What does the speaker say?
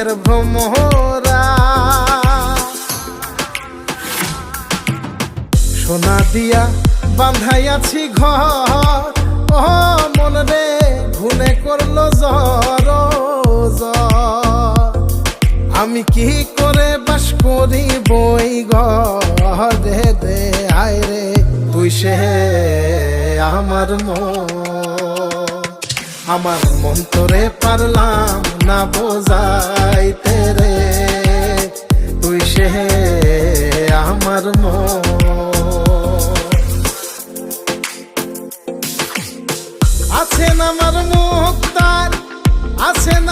রঙের ভ্রমরা। সোনা দিয়া বান্ধাইয়াছি ঘর, ও মন রে ভুলে করলো জ্বর জ্বর। আমি কি করে বাস করি বই ঘরে রে, আয় রে তুই সে আমার আমার মন তোরে পারলাম না বোঝাইতে রে, তুই সে আমার আছেন আমার মুক্তার, আছেন